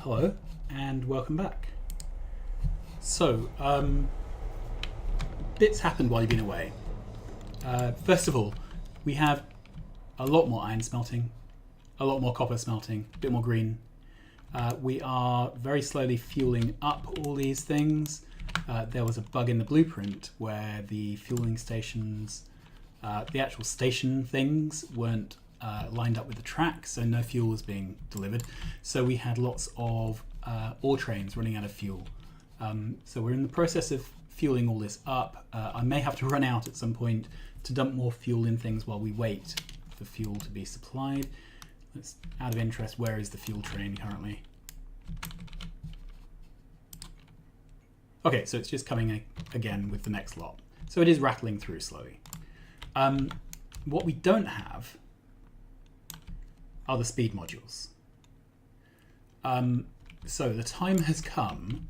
Hello and welcome back. So, bits happened while you've been away. First of all, we have a lot more iron smelting, a lot more copper smelting, a bit more green. We are very slowly fueling up all these things. There was a bug in the blueprint where the fueling stations, the actual station things weren't lined up with the track, so no fuel was being delivered. So we had lots of ore trains running out of fuel. So we're in the process of fueling all this up. I may have to run out at some point to dump more fuel in things while we wait for fuel to be supplied. That's out of interest. Where is the fuel train currently? Okay, so it's just coming again with the next lot. So it is rattling through slowly. What we don't have are the speed modules. So the time has come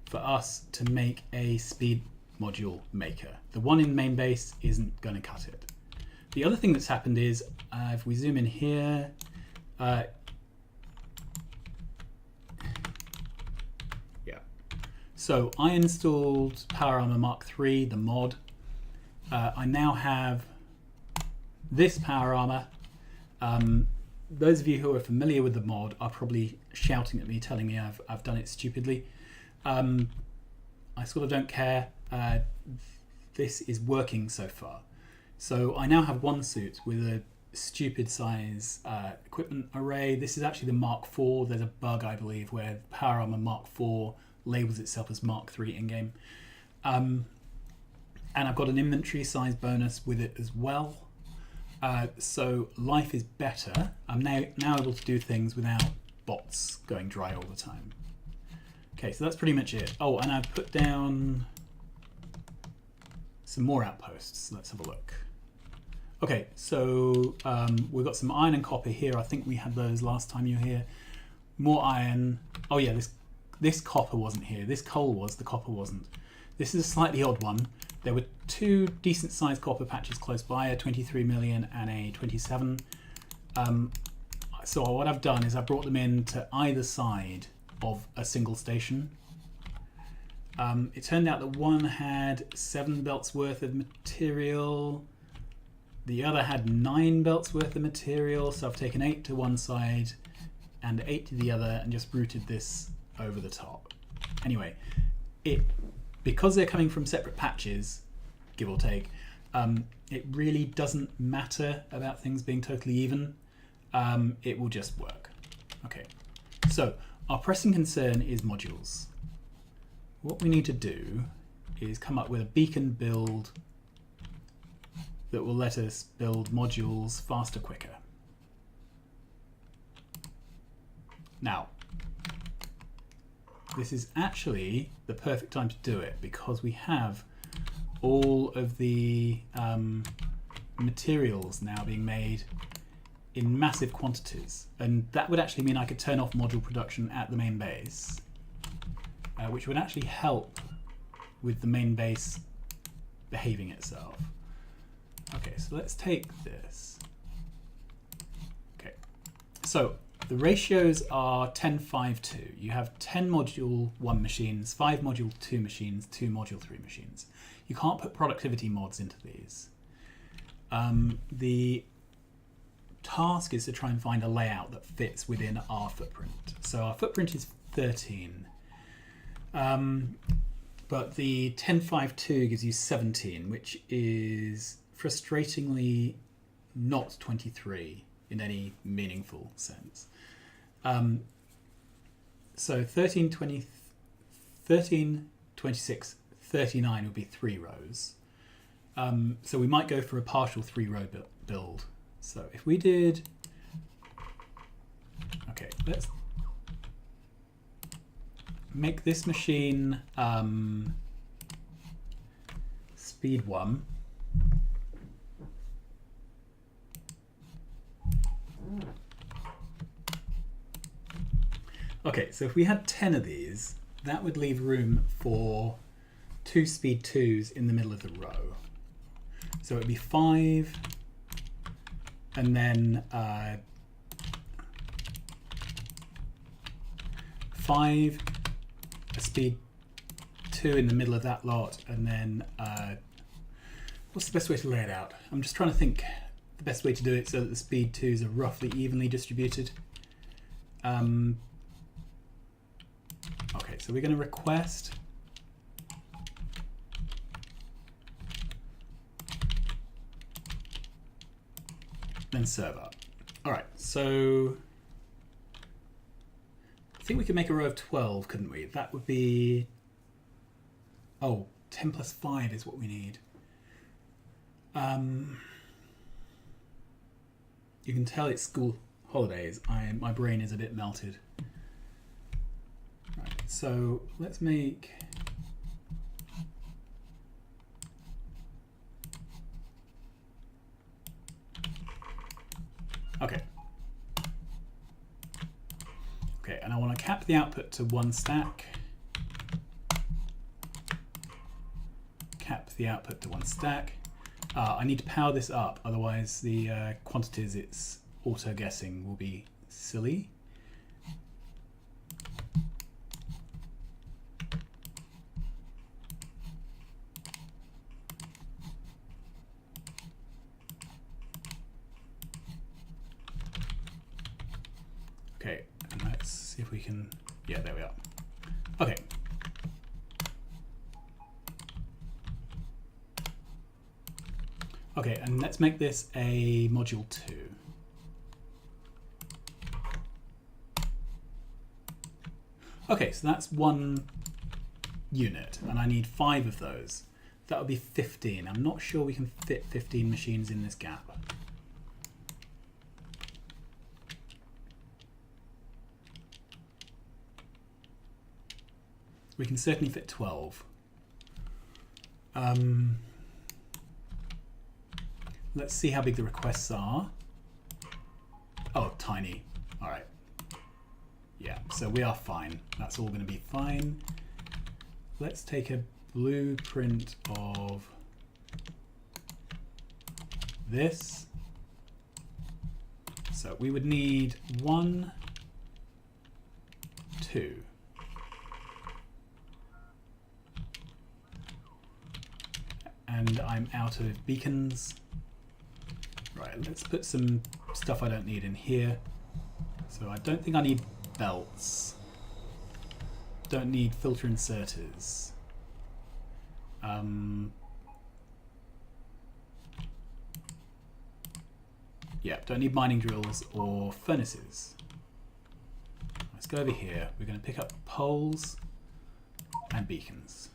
for us to make a speed module maker. The one in main base isn't going to cut it. The other thing that's happened is, if we zoom in here, so I installed Power Armor Mark III, the mod. I now have this Power Armor. Those of you who are familiar with the mod are probably shouting at me, telling me I've done it stupidly. I sort of don't care. This is working so far. So I now have one suit with a stupid size equipment array. This is actually the Mark IV. There's a bug, I believe, where Power Armor Mark IV labels itself as Mark III in-game. And I've got an inventory size bonus with it as well. So life is better. I'm now able to do things without bots going dry all the time. Okay, so that's pretty much it. Oh, and I've put down some more outposts. Let's have a look. Okay, so we've got some iron and copper here. I think we had those last time you were here. More iron. Oh yeah, this copper wasn't here. This coal was, the copper wasn't. This is a slightly odd one. There were two decent sized copper patches close by, a 23 million and a 27. So what I've done is I brought them in to either side of a single station. It turned out that one had 7 belts worth of material. The other had 9 belts worth of material. So I've taken 8 to one side and 8 to the other and just routed this over the top. Anyway, because they're coming from separate patches, give or take, it really doesn't matter about things being totally even. It will just work. Okay, so our pressing concern is modules. What we need to do is come up with a beacon build that will let us build modules faster, quicker. Now, this is actually the perfect time to do it because we have all of the materials now being made in massive quantities, and that would actually mean I could turn off module production at the main base, which would actually help with the main base behaving itself. Okay, so let's take this. Okay, so the ratios are 10:5:2. You have 10 module 1 machines, 5 module 2 machines, 2 module 3 machines. You can't put productivity mods into these. The task is to try and find a layout that fits within our footprint. So our footprint is 13. But the 10:5:2 gives you 17, which is frustratingly not 23 in any meaningful sense. So 13, 20, 13, 26, 39 would be 3 rows. So we might go for a partial 3-row build. So if we did, okay, let's make this machine speed 1. Okay, so if we had 10 of these, that would leave room for 2 speed 2s in the middle of the row. So it'd be 5, and then 5, a speed 2 in the middle of that lot, and then what's the best way to lay it out? I'm just trying to think the best way to do it so that the speed 2s are roughly evenly distributed. Okay, so we're going to request then serve up. All right, so I think we could make a row of 12, couldn't we? That would be, oh, 10 plus 5 is what we need. You can tell it's school holidays. My brain is a bit melted. Right, so let's make okay, and I want to cap the output to 1 stack. Cap the output to 1 stack. I need to power this up, otherwise the quantities it's auto guessing will be silly. Okay, and let's see if we can, yeah, there we are. Okay. Okay, and let's make this a module 2. Okay, so that's 1 unit, and I need 5 of those. That would be 15. I'm not sure we can fit 15 machines in this gap. We can certainly fit 12. Let's see how big the requests are. Oh, tiny. All right. Yeah, so we are fine. That's all going to be fine. Let's take a blueprint of this. So we would need 1, 2. And I'm out of beacons. Right, let's put some stuff I don't need in here. So I don't think I need belts. Don't need filter inserters. Yeah, don't need mining drills or furnaces. Let's go over here. We're going to pick up poles and beacons.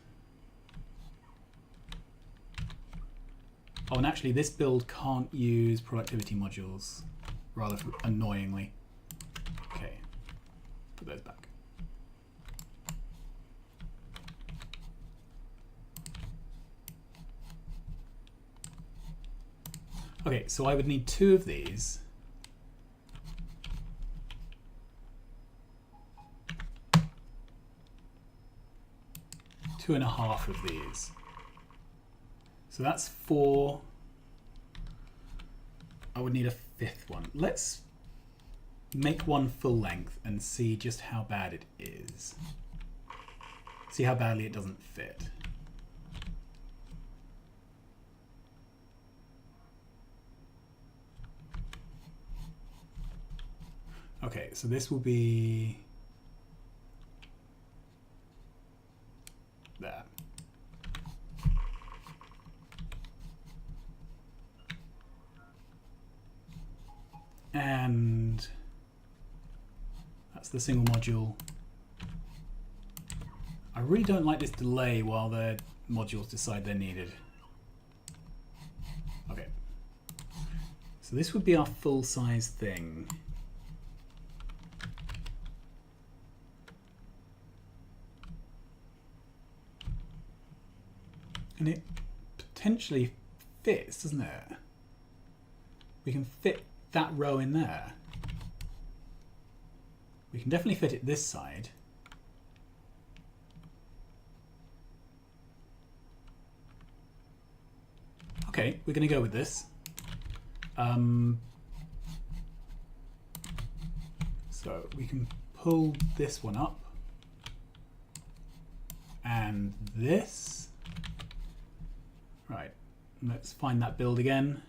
Oh, and actually this build can't use productivity modules, rather annoyingly. Okay, put those back. Okay, so I would need 2 of these. Two and a half of these. So that's 4. I would need a 5th one. Let's make one full length and see just how bad it is. See how badly it doesn't fit. Okay, so this will be there. And that's the single module. I really don't like this delay while the modules decide they're needed. Okay, so this would be our full size thing. And it potentially fits, doesn't it? We can fit that row in there. We can definitely fit it this side. Okay, we're going to go with this. So we can pull this one up. and this. Right, let's find that build again.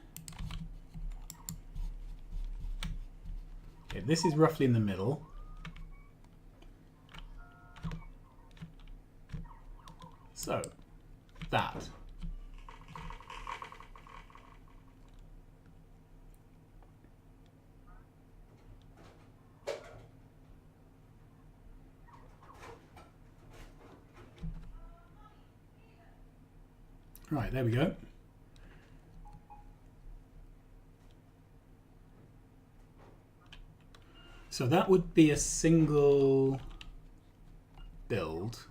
Okay, this is roughly in the middle. So, that. Right, there we go. So that would be a single build.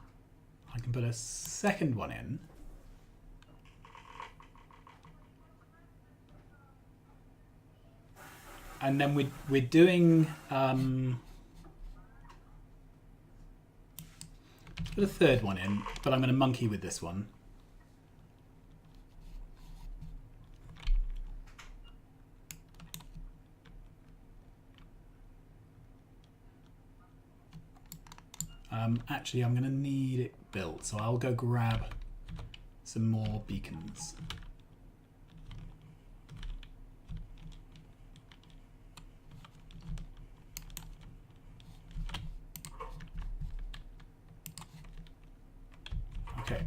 I can put a second one in. And then we're doing put a third one in, but I'm going to monkey with this one. Actually, I'm going to need it built, so I'll go grab some more beacons. Okay.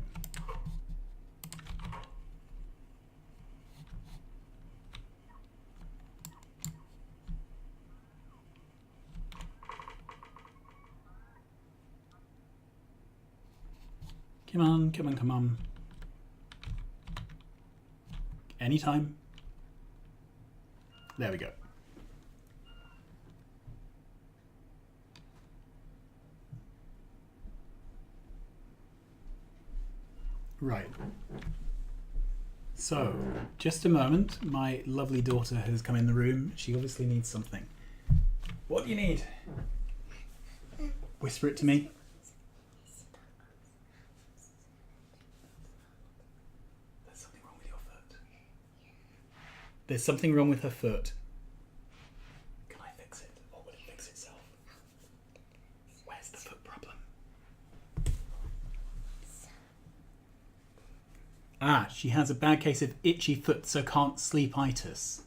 Come on, come on, come on. Anytime. There we go. Right. So, just a moment. My lovely daughter has come in the room. She obviously needs something. What do you need? Whisper it to me. There's something wrong with her foot. Can I fix it, or will it fix itself? Where's the foot problem? Ah, she has a bad case of itchy foot, so can't sleep-itis.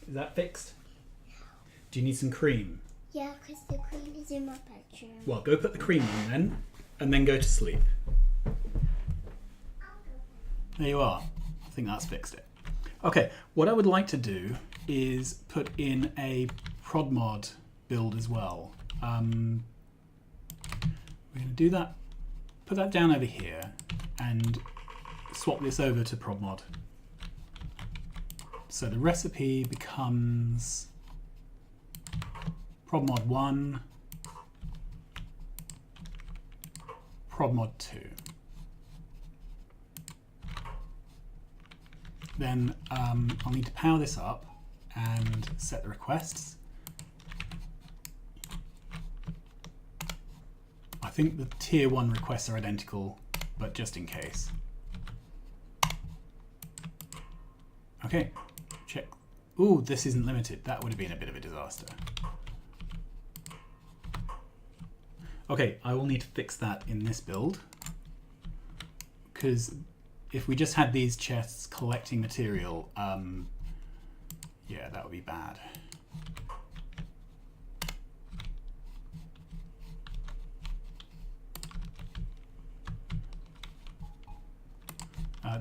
Is that fixed? Do you need some cream? Yeah, because the cream is in my bedroom. Well, go put the cream on then, and then go to sleep. There you are. I think that's fixed it. Okay, what I would like to do is put in a prod mod build as well. We're going to do that, put that down over here, and swap this over to prod mod. So the recipe becomes prod mod 1, prod mod 2. Then I'll need to power this up and set the requests. I think the tier 1 requests are identical, but just in case. Okay, check. Ooh, this isn't limited. That would have been a bit of a disaster. Okay, I will need to fix that in this build, because if we just had these chests collecting material, yeah, that would be bad.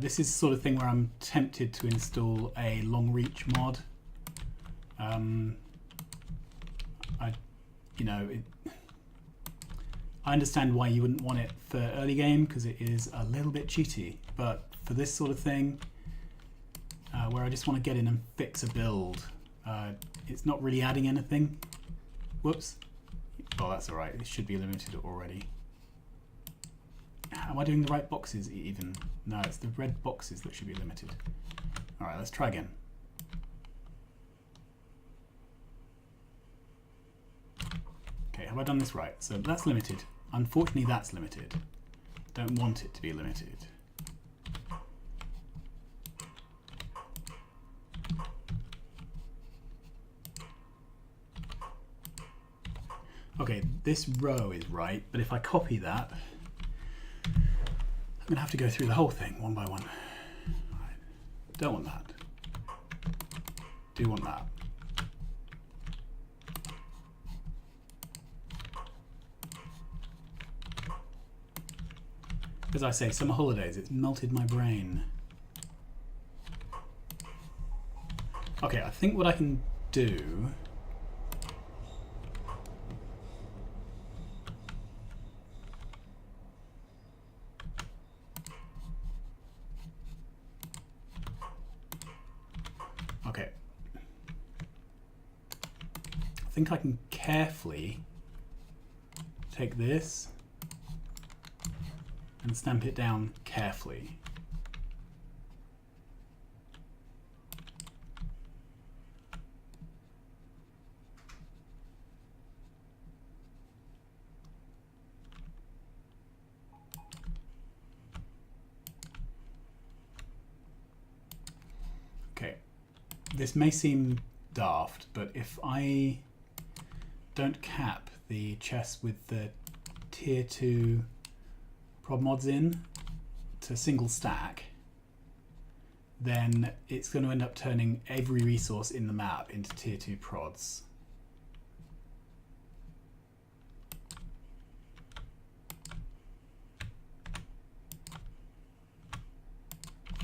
This is the sort of thing where I'm tempted to install a long reach mod. I understand why you wouldn't want it for early game because it is a little bit cheaty, but for this sort of thing, where I just want to get in and fix a build, it's not really adding anything. Whoops. Oh, that's all right. It should be limited already. Am I doing the right boxes even? No, it's the red boxes that should be limited. All right, let's try again. Okay, have I done this right? So that's limited. Unfortunately, that's limited. Don't want it to be limited. Okay, this row is right, but if I copy that going to have to go through the whole thing one by one. Right. Don't want that. Do want that. As I say, summer holidays, it's melted my brain. Okay, I think what I can do... Okay. I think I can carefully take this and stamp it down carefully. Okay, this may seem daft, but if I don't cap the chest with the tier 2 prod mods in to single stack, then it's going to end up turning every resource in the map into tier 2 prods.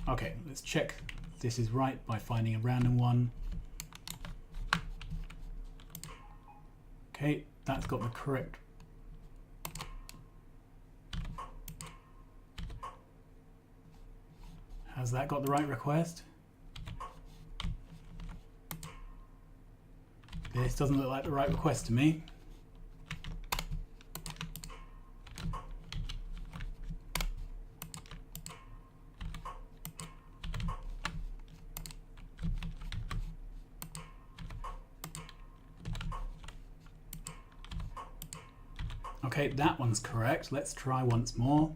Okay, let's check this is right by finding a random one. Okay, that's got the correct. Has that got the right request? This doesn't look like the right request to me. Okay, that one's correct. Let's try once more.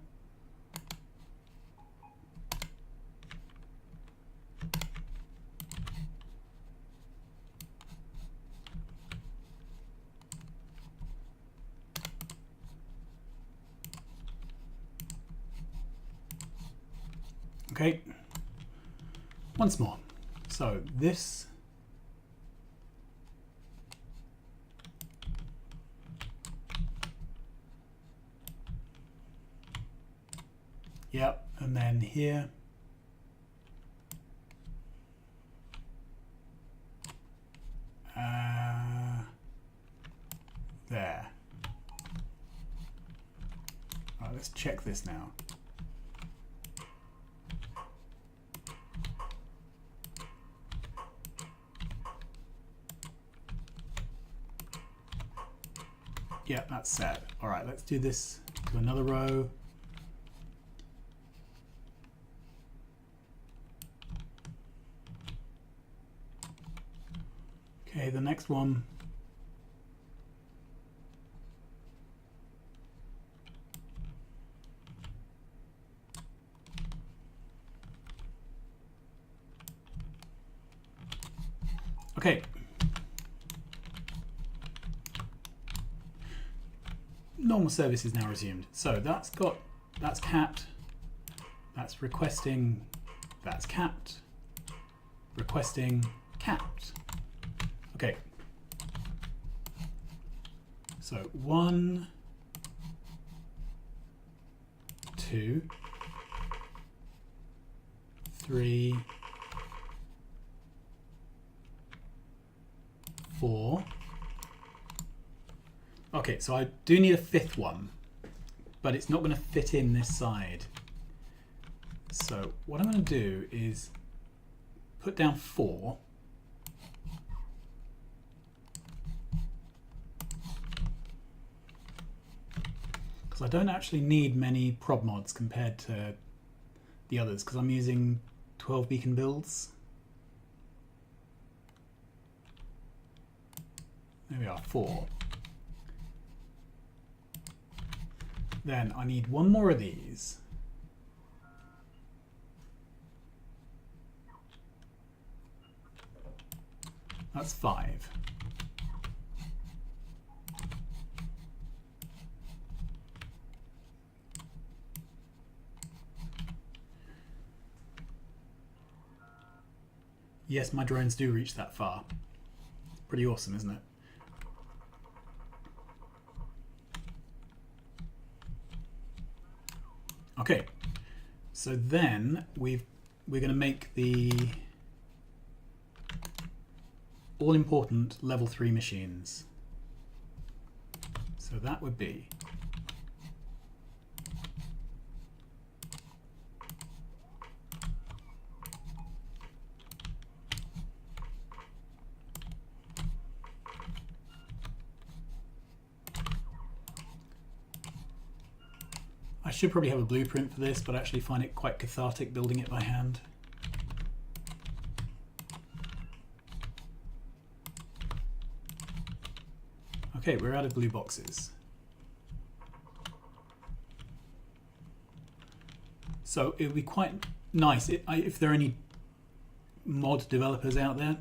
Okay, once more. So this yep, and then here there. All right, let's check this now. Yeah, that's set. All right, let's do this to another row. Okay, the next one. Okay. Normal service is now resumed. So that's capped, that's requesting, that's capped, requesting, capped. Okay. So 1, 2, 3, 4. Okay, so I do need a 5th one, but it's not going to fit in this side. So what I'm going to do is put down 4. Because I don't actually need many prod mods compared to the others, because I'm using 12 beacon builds. There we are, 4. Then I need one more of these. That's 5. Yes, my drones do reach that far. It's pretty awesome, isn't it? Okay, so then we're going to make the all-important level 3 machines. So that would be I should probably have a blueprint for this, but I actually find it quite cathartic building it by hand. Okay, we're out of blue boxes. So it would be quite nice if there are any mod developers out there.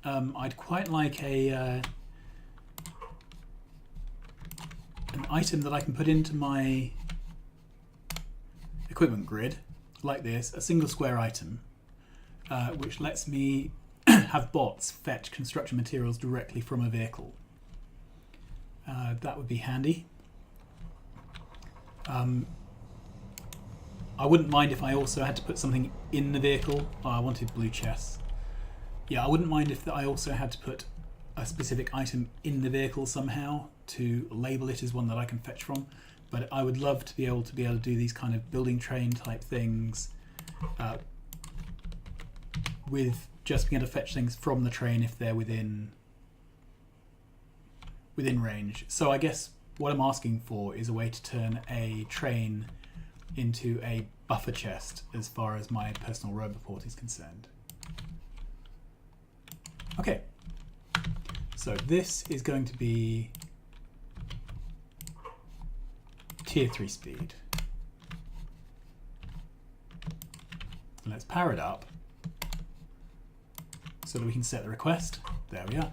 I'd quite like an item that I can put into my equipment grid, like this, a single square item, which lets me have bots fetch construction materials directly from a vehicle. That would be handy. I wouldn't mind if I also had to put something in the vehicle. Oh, I wanted blue chests. Yeah, I wouldn't mind if I also had to put a specific item in the vehicle somehow to label it as one that I can fetch from. But I would love to be able to do these kind of building train type things with just being able to fetch things from the train if they're within range. So I guess what I'm asking for is a way to turn a train into a buffer chest as far as my personal roboport is concerned. Okay, so this is going to be tier 3 speed. And let's power it up so that we can set the request. There we are.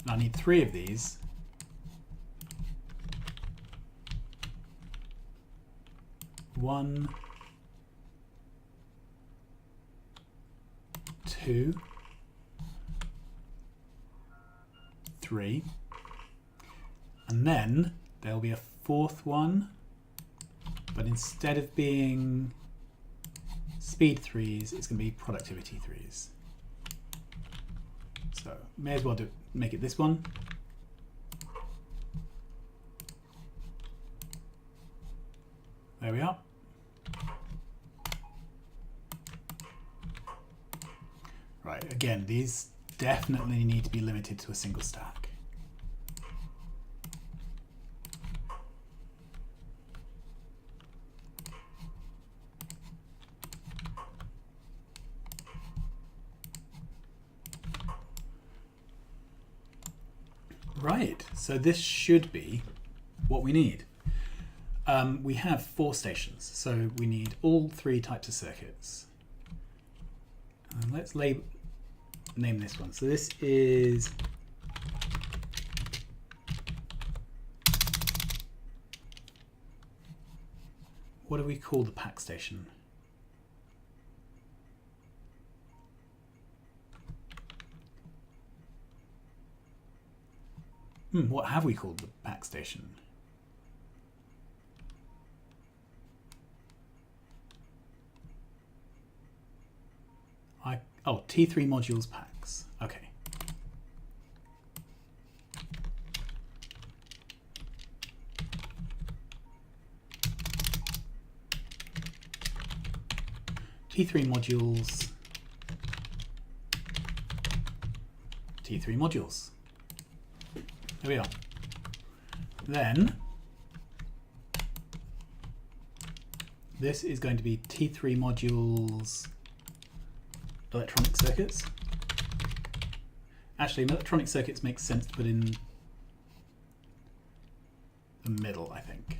And I need 3 of these. One, 2, 3. And then there'll be a 4th one, but instead of being speed 3s, it's going to be productivity 3s. So may as well make it this one. There we are. Right, again, these definitely need to be limited to a single stack. Right, so this should be what we need. We have 4 stations, so we need all 3 types of circuits. Let's name this one. So this is what do we call the pack station? What have we called the pack station? Oh, T3 modules packs. Okay. T3 modules. T3 modules. There we are. Then this is going to be T3 modules electronic circuits. Actually, electronic circuits makes sense to put in the middle, I think.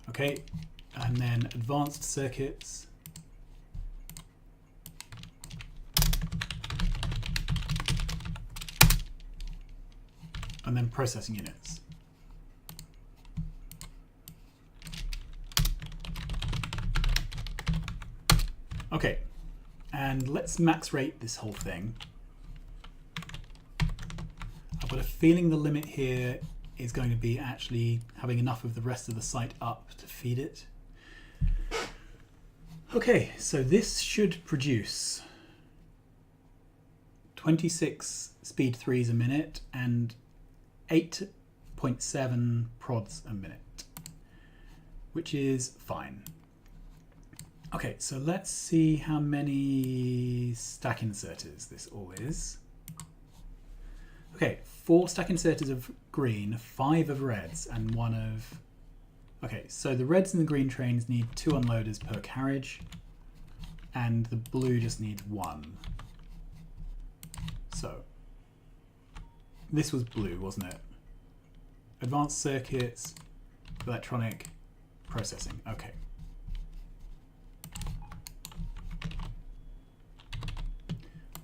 Okay, and then advanced circuits. And then processing units. Okay, and let's max rate this whole thing. I've got a feeling the limit here is going to be actually having enough of the rest of the site up to feed it. Okay, so this should produce 26 speed 3s a minute and 8.7 prods a minute, which is fine. Okay, so let's see how many stack inserters this all is. Okay, 4 stack inserters of green, 5 of reds, and 1 of... Okay, so the reds and the green trains need 2 unloaders per carriage, and the blue just need 1. So, this was blue, wasn't it? Advanced circuits, electronic, processing. Okay.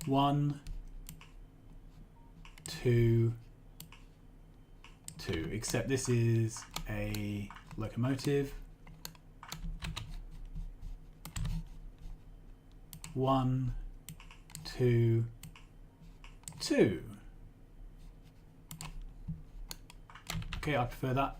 One, two, except this is a locomotive. 1, 2, 2. Okay, I prefer that.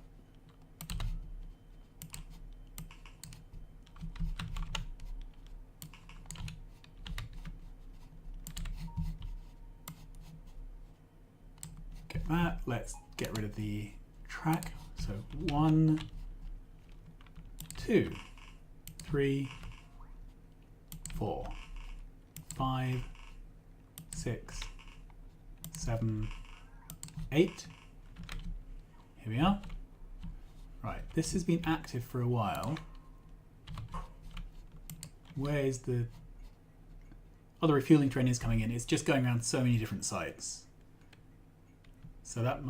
Get that. Let's get rid of the track. So 1, 2, 3, 4, 5, 6, 7, 8. Here we are. Right, this has been active for a while. Where is the... Oh, the refueling train is coming in. It's just going around so many different sites. So that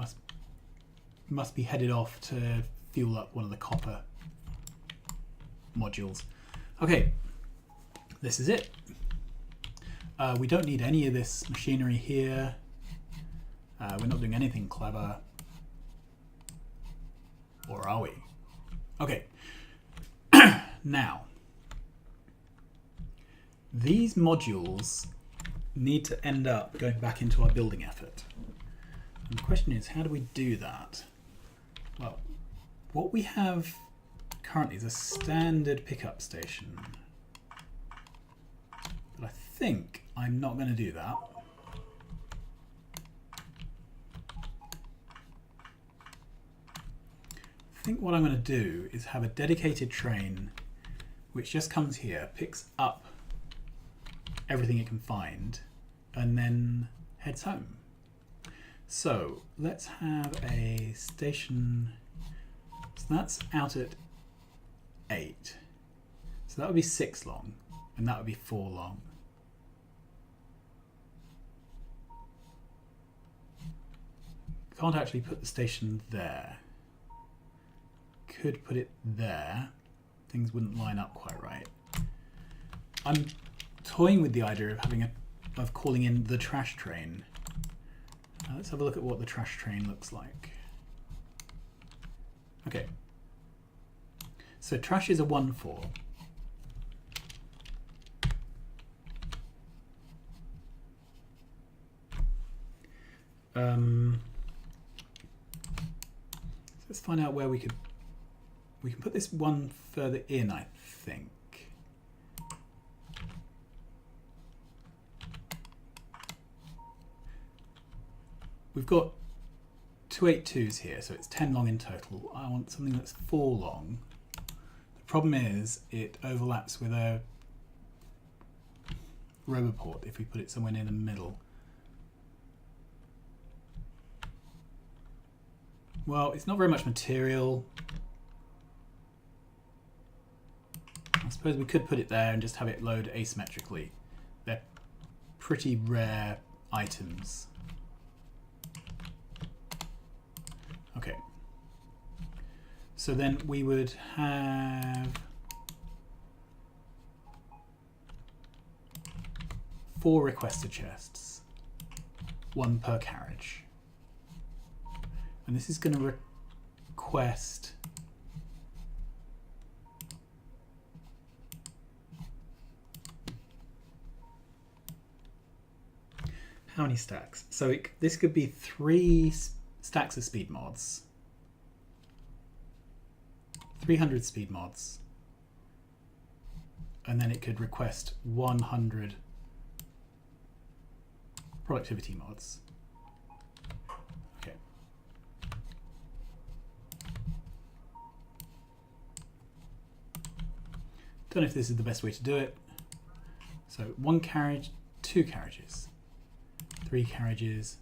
must be headed off to fuel up one of the copper modules. Okay, this is it. We don't need any of this machinery here. We're not doing anything clever. Or are we? Okay. Now, these modules need to end up going back into our building effort. And the question is, how do we do that? Well, what we have currently is a standard pickup station. But I think I'm not going to do that. I think what I'm going to do is have a dedicated train which just comes here, picks up everything it can find, and then heads home. So let's have a station. So that's out at 8. So that would be 6 long, and that would be 4 long. Can't actually put the station there. Could put it there. Things wouldn't line up quite right. I'm toying with the idea of having of calling in the trash train. Let's have a look at what the trash train looks like. Okay. So trash is a 1-4. Let's find out where we can put this one further in, I think. We've got 2 8-2s here, so it's 10 long in total. I want something that's 4 long. The problem is it overlaps with a roboport if we put it somewhere near the middle. Well, it's not very much material. I suppose we could put it there and just have it load asymmetrically. They're pretty rare items. Okay. So then we would have 4 requester chests, 1 per carriage. And this is going to request how many stacks? So this could be 3 stacks of speed mods. 300 speed mods. And then it could request 100 productivity mods. Okay. Don't know if this is the best way to do it. So 1 carriage, 2 carriages, 3 carriages,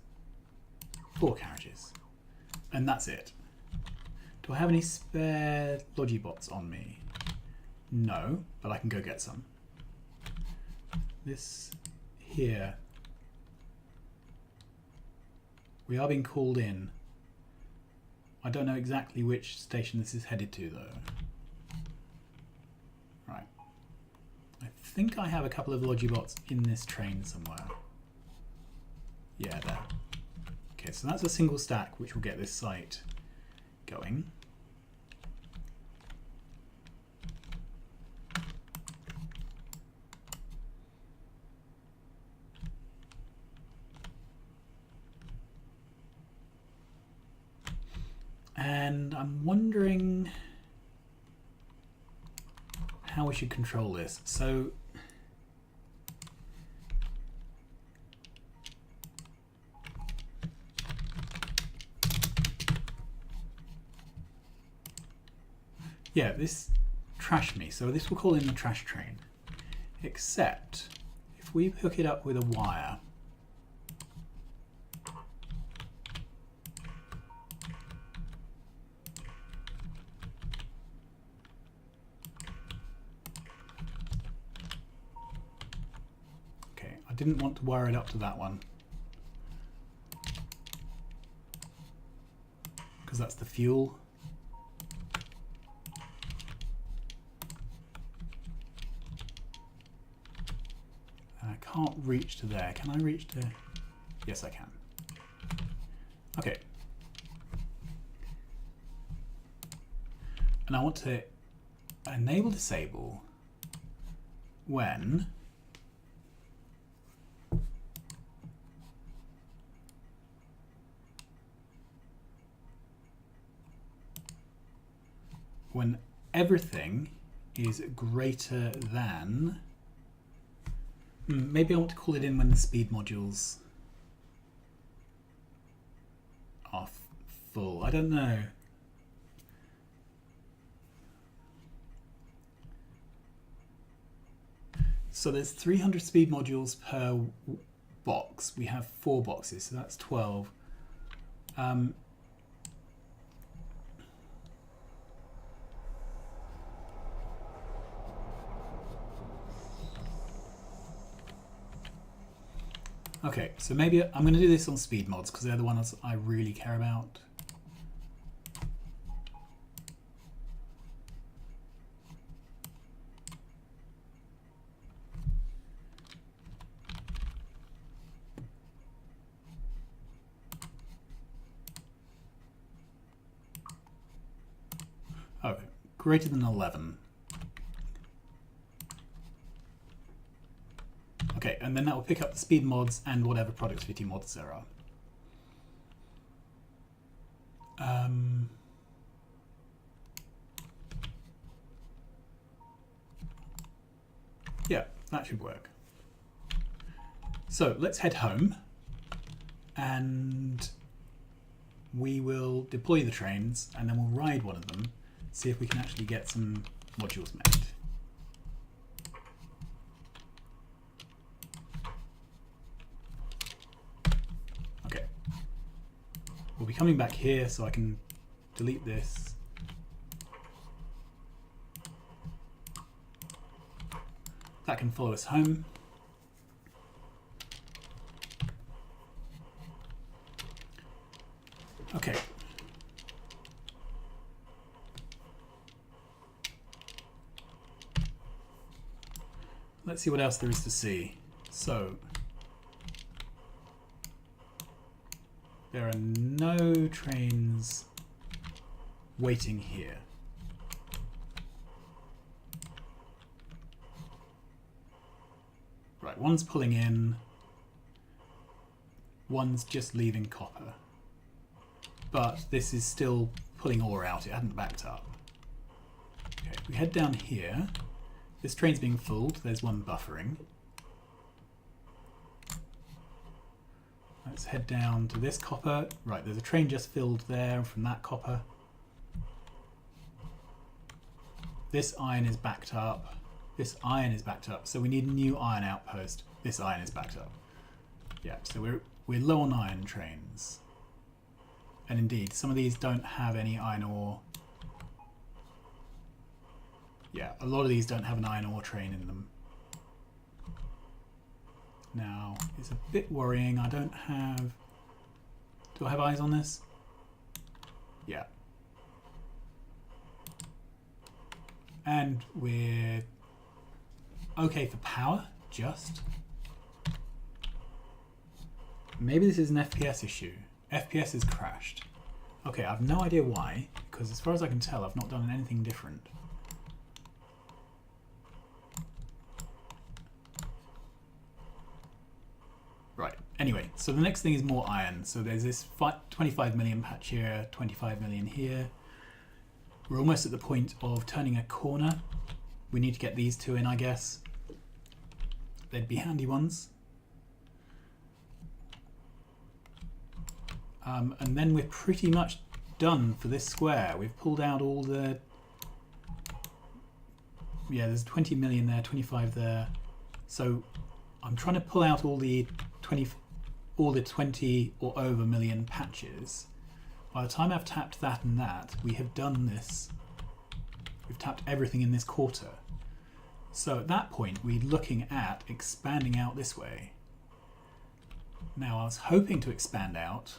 4 carriages, and that's it. Do I have any spare Logibots on me? No, but I can go get some. This here, we are being called in. I don't know exactly which station this is headed to though. Right. I think I have a couple of Logibots in this train somewhere. Yeah, there. Okay, so that's a single stack which will get this site going. And I'm wondering how we should control this. So yeah, this trashed me. So this will call in the trash train. Except if we hook it up with a wire, I didn't want to wire it up to that one because that's the fuel. And I can't reach to there. Can I reach to? Yes, I can. Okay. And I want to enable disable when everything is greater than, maybe I want to call it in when the speed modules are full. I don't know. So there's 300 speed modules per box. We have 4 boxes, so that's 12. Okay, so maybe I'm going to do this on speed mods because they're the ones I really care about. Okay, greater than 11. Okay, and then that will pick up the speed mods and whatever productivity mods there are. Yeah, that should work. So let's head home and we will deploy the trains and then we'll ride one of them, see if we can actually get some modules made. We'll be coming back here so I can delete this. That can follow us home. Okay. Let's see what else there is to see. So there are no trains waiting here. Right, one's pulling in. one's just leaving copper. But this is still pulling ore out, it hadn't backed up. Okay, if we head down here, this train's being fooled, there's one buffering. Let's head down to this copper. Right, there's a train just filled there from that copper. This iron is backed up. This iron is backed up. So we need a new iron outpost. This iron is backed up. Yeah, so we're low on iron trains. And indeed, some of these don't have any iron ore. Yeah, a lot of these don't have an iron ore train in them. Now, it's a bit worrying. I don't have... Do I have eyes on this? Yeah. And we're okay for power, just. Maybe this is an FPS issue. FPS has crashed. Okay, I have no idea why, because as far as I can tell, I've not done anything different. Right, anyway, so the next thing is more iron. So there's this 25 million patch here, 25 million here. We're almost at the point of turning a corner. We need to get these two in, I guess. They'd be handy ones. And then we're pretty much done for this square. We've pulled out all the... Yeah, there's 20 million there, 25 there. So I'm trying to pull out all the 20 or over million patches. By the time I've tapped that and that, we have done this. We've tapped everything in this quarter. So at that point, we're looking at expanding out this way. Now, I was hoping to expand out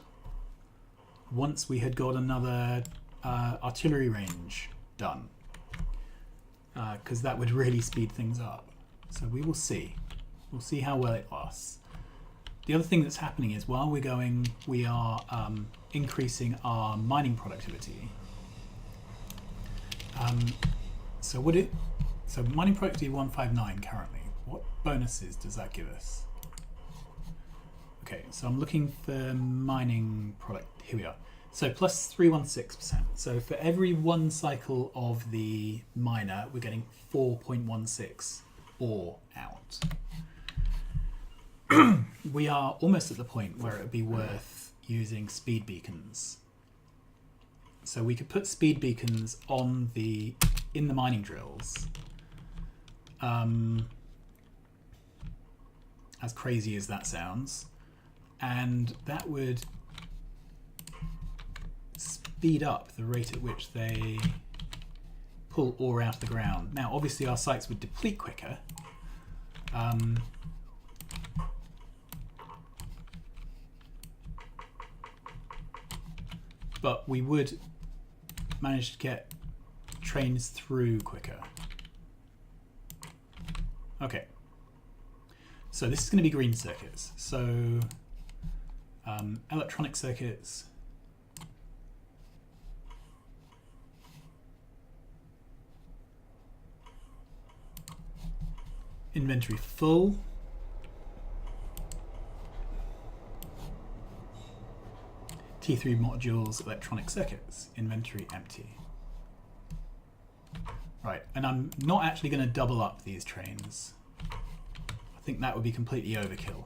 once we had got another artillery range done, because that would really speed things up. So we will see. We'll see how well it lasts. The other thing that's happening is while we're going, we are increasing our mining productivity. So mining productivity 159 currently. What bonuses does that give us? Okay, so I'm looking for mining product. Here we are. So plus 316%. So for every one cycle of the miner, we're getting 4.16 ore out. We are almost at the point where it would be worth using speed beacons. So we could put speed beacons on in the mining drills. As crazy as that sounds. And that would speed up the rate at which they pull ore out of the ground. Now, obviously our sites would deplete quicker. But we would manage to get trains through quicker. Okay. So this is going to be green circuits. So electronic circuits. Inventory full. T3 modules, electronic circuits, inventory empty. Right, and I'm not actually going to double up these trains. I think that would be completely overkill.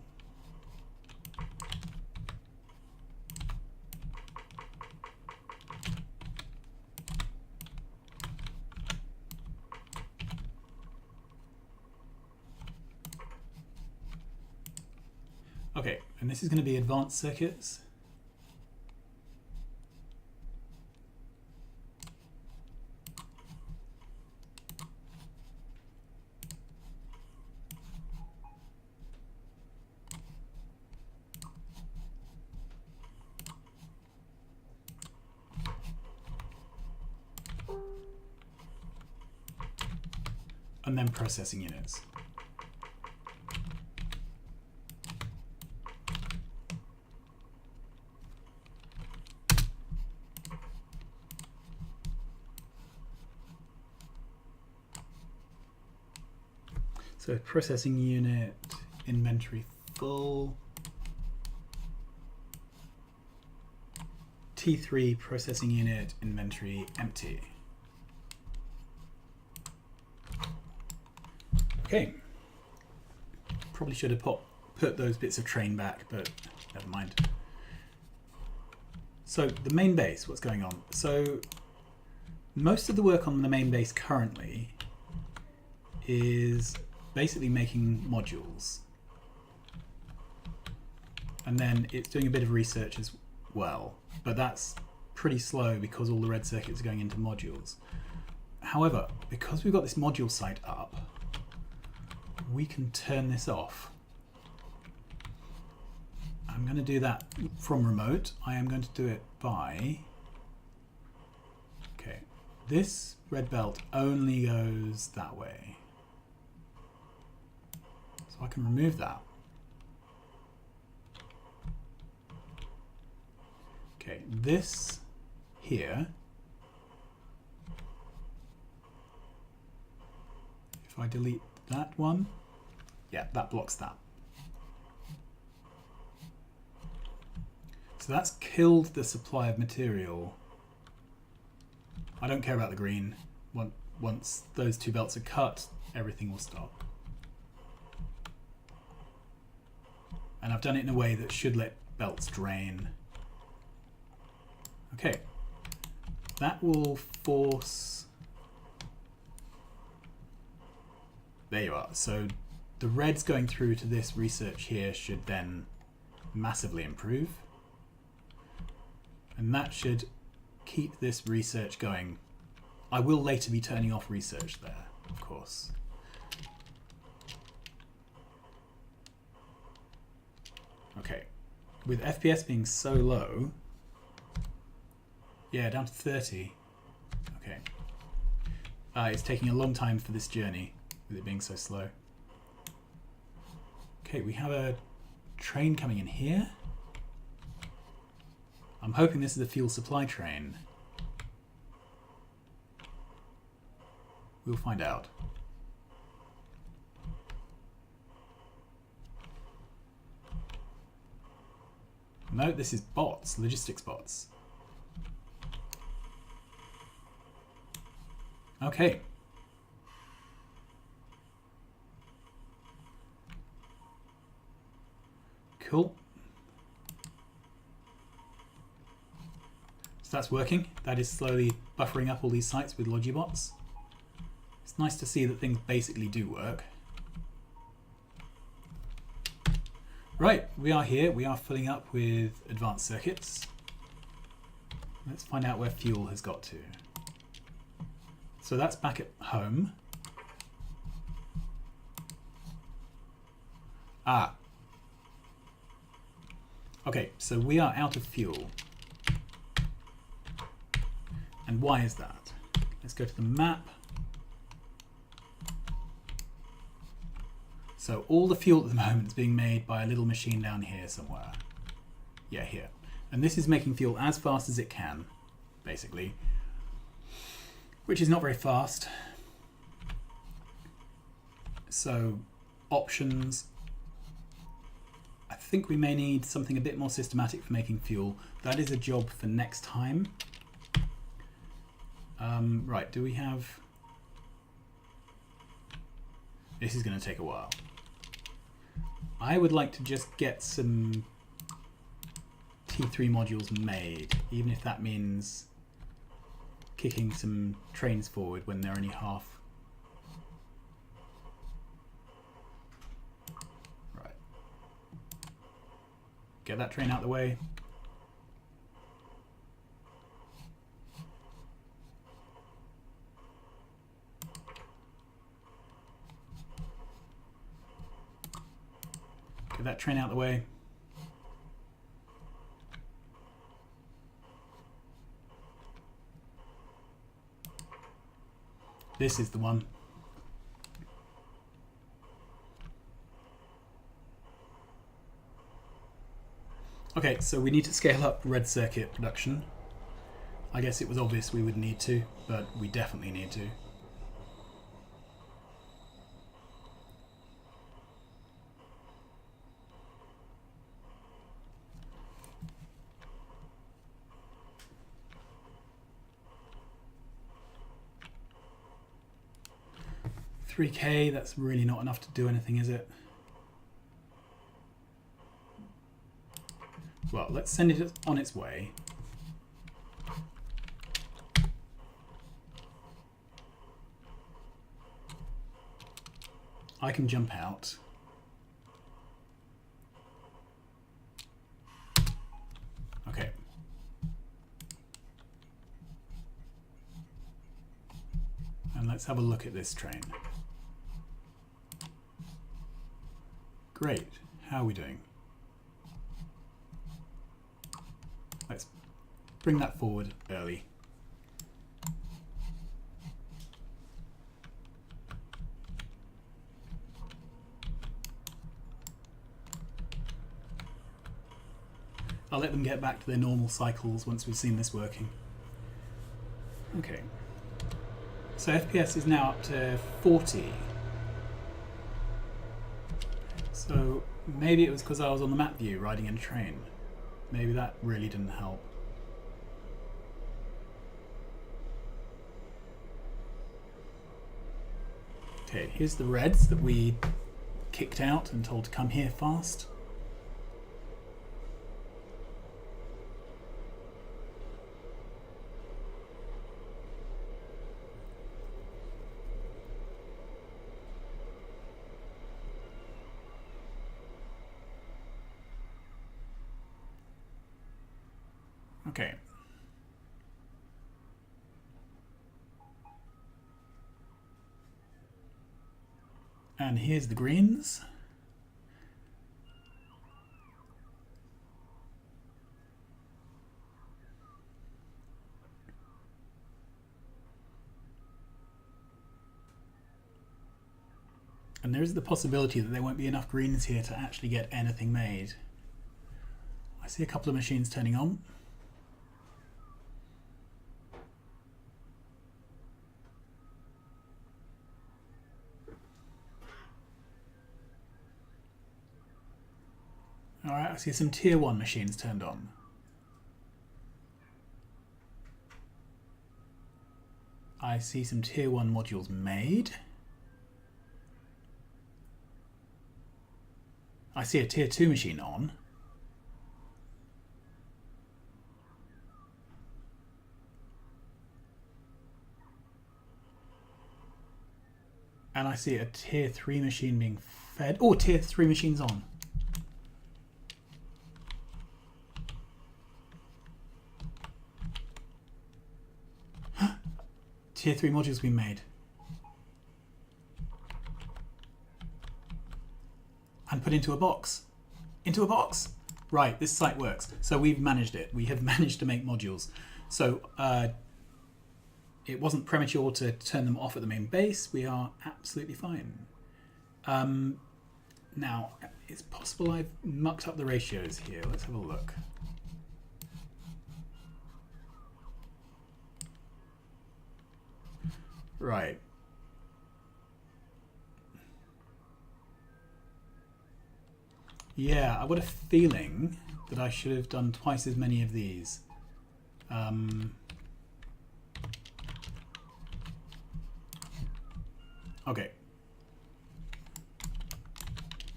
Okay, and this is going to be advanced circuits. And then processing units. So processing unit, inventory full. T3 processing unit inventory empty. Okay. Probably should have put those bits of train back, but never mind. So the main base, what's going on? So most of the work on the main base currently is basically making modules. And then it's doing a bit of research as well, but that's pretty slow because all the red circuits are going into modules. However, because we've got this module site up, we can turn this off. I'm going to do that from remote. I am going to do it by, okay, this red belt only goes that way. So I can remove that. Okay, this here, if I delete that one, yeah, that blocks that. So that's killed the supply of material. I don't care about the green. Once those two belts are cut, everything will stop. And I've done it in a way that should let belts drain. Okay, that will force... There you are. So the reds going through to this research here should then massively improve. And that should keep this research going. I will later be turning off research there, of course. Okay, with FPS being so low, yeah, down to 30. Okay. It's taking a long time for this journey, with it being so slow. Okay, we have a train coming in here. I'm hoping this is a fuel supply train. We'll find out. No, this is bots, logistics bots. Okay. Cool. So that's working. That is slowly buffering up all these sites with Logibots. It's nice to see that things basically do work. Right, we are here. We are filling up with advanced circuits. Let's find out where fuel has got to. So that's back at home. Ah. Okay, so we are out of fuel. And why is that? Let's go to the map. So all the fuel at the moment is being made by a little machine down here somewhere. Yeah, here. And this is making fuel as fast as it can, basically. Which is not very fast. So, options. I think we may need something a bit more systematic for making fuel. That is a job for next time. Right, do we have... This is going to take a while. I would like to just get some T3 modules made, even if that means kicking some trains forward when they're only half. Right. Get that train out of the way. Get that train out of the way. This is the one. Okay, so we need to scale up red circuit production. I guess it was obvious we would need to, but we definitely need to. 3K, that's really not enough to do anything, is it? Well, let's send it on its way. I can jump out. Okay. And let's have a look at this train. Great. How are we doing? Let's bring that forward early. I'll let them get back to their normal cycles once we've seen this working. Okay. So FPS is now up to 40. So maybe it was because I was on the map view riding in a train. Maybe that really didn't help. Okay, here's the reds that we kicked out and told to come here fast. Okay. And here's the greens. And there is the possibility that there won't be enough greens here to actually get anything made. I see a couple of machines turning on. Alright, I see some tier 1 machines turned on. I see some tier 1 modules made. I see a tier 2 machine on. And I see a tier 3 machine being fed. Oh, tier 3 machine's on. Tier 3 modules been made. And put into a box. Into a box! Right, this site works. So we've managed it. We have managed to make modules. So it wasn't premature to turn them off at the main base. We are absolutely fine. Now, it's possible I've mucked up the ratios here. Let's have a look. Right. Yeah, I've got a feeling that I should have done twice as many of these. Okay.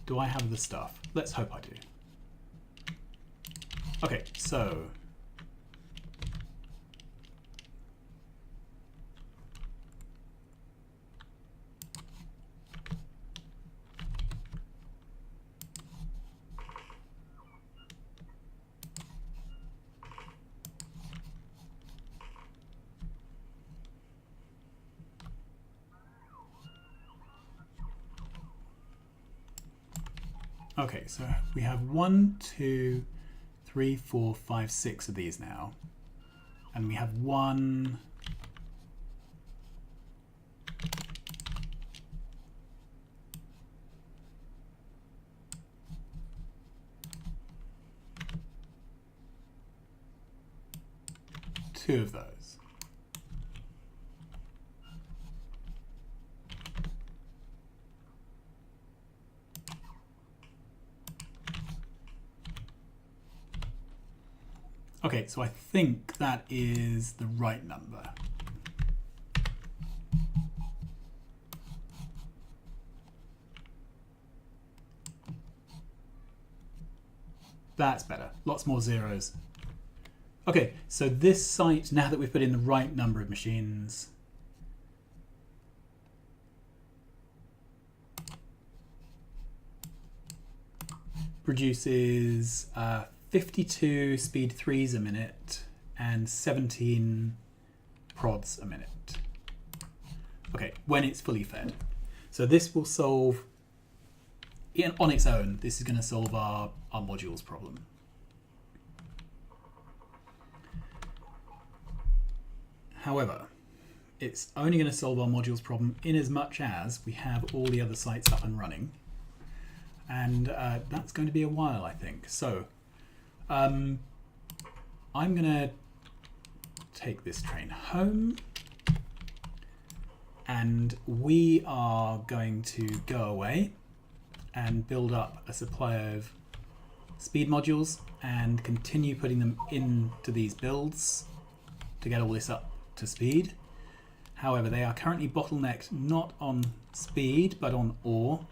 Do I have the stuff? Let's hope I do. Okay, so... Okay, so we have 1, 2, 3, 4, 5, 6 of these now. And we have 1... two of those. Okay, so I think that is the right number. That's better. Lots more zeros. Okay, so this site, now that we've put in the right number of machines, produces 52 speed 3s a minute and 17 prods a minute. Okay, when it's fully fed. So this will solve, on its own, this is going to solve our modules problem. However, it's only going to solve our modules problem in as much as we have all the other sites up and running. And that's going to be a while, I think. So I'm going to take this train home. And we are going to go away and build up a supply of speed modules and continue putting them into these builds to get all this up to speed. However, they are currently bottlenecked not on speed but on ore.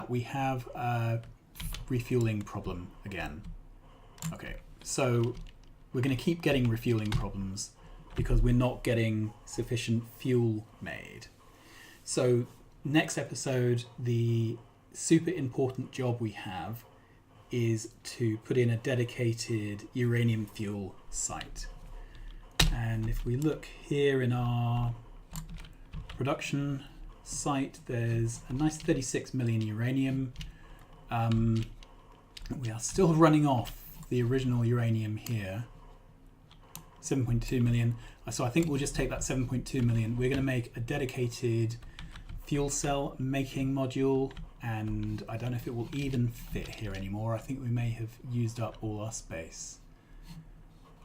We have a refueling problem again. Okay, so we're going to keep getting refueling problems because we're not getting sufficient fuel made. So next episode, the super important job we have is to put in a dedicated uranium fuel site. And if we look here in our production site, there's a nice 36 million uranium. We are still running off the original uranium here. 7.2 million. So I think we'll just take that 7.2 million. We're going to make a dedicated fuel cell making module, and I don't know if it will even fit here anymore. I think we may have used up all our space.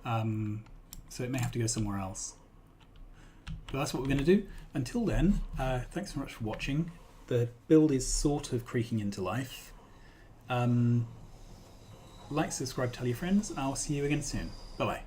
So it may have to go somewhere else. But that's what we're going to do. Until then, thanks so much for watching. The build is sort of creaking into life. Like, subscribe, tell your friends, and I'll see you again soon. Bye-bye.